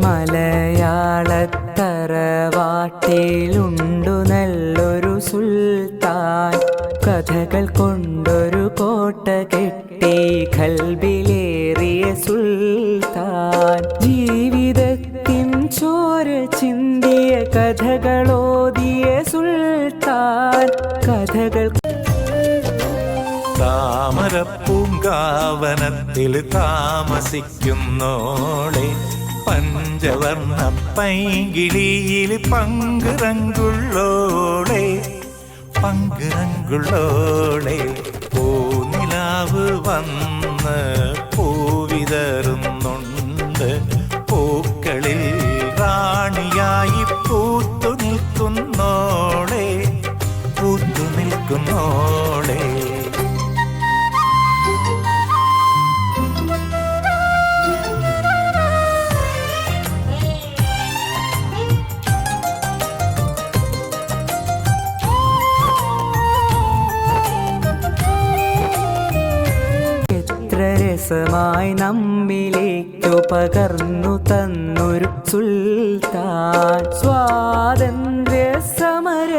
മലയാളത്തറവാട്ടിലുണ്ടു നല്ലൊരു സുൽത്താൻ, കഥകൾ കൊണ്ടൊരു കോട്ട കെട്ടി ഖൽബിലേറിയ സുൽത്താൻ. ജീവിതത്തിൻ ചോര ചിന്തിയ കഥകളോതിയ സുൽത്താൻ, കഥകൾ. താമരപ്പൂങ്കാവനത്തിൽ താമസിക്കുന്നോളെ, പഞ്ചവർണ്ണ പൈങ്കിളിയിൽ പങ്കുറങ്കുള്ളോളെ, പങ്കുറങ്കുള്ളോളെ. പൂനിലാവ് വന്ന് പൂവിതറുന്നുണ്ട്, പൂക്കളിൽ റാണിയായി പൂത്തു നിൽക്കുന്നോളെ, പൂത്തു നിൽക്കുന്നോളെ. രസമായി നമ്മിലേക്കു പകർന്നു തന്നൊരു സുൽത്താൻ, സ്വാതന്ത്ര്യ സമര.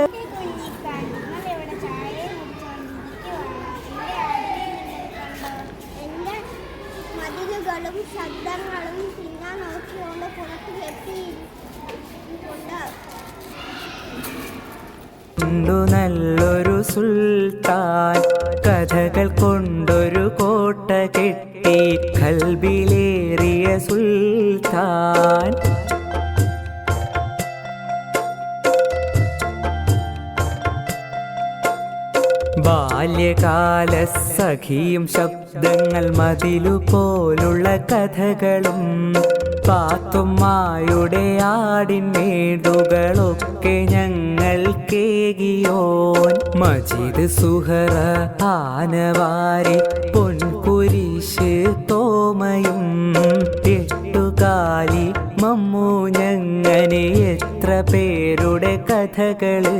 മതിലുകളും ശബ്ദങ്ങളും തിന്നാൻ നോക്കിയോണ്ട് പുറത്തു കെട്ടിയിട്ടുണ്ട് നല്ലൊരു സുൽത്താൻ, കഥകൾ കൊണ്ടൊരു കോട്ട കെട്ടി ഖൽബിലേറിയ സുൽത്താൻ. ബാല്യകാല സഖിയും ശബ്ദങ്ങൾ മതിലുപോലുള്ള കഥകളും, പാത്തുമ്മായുടെ ആടിൻമേടുകളൊക്കെ ഞങ്ങൾ കേകിയോൻ. മജീദ് സുഹറ ആനവാരി പൊൻകുരിശ് തോമയും, എട്ടുകാലി മമ്മു ഞങ്ങനെ എത്ര പേരുടെ കഥകള്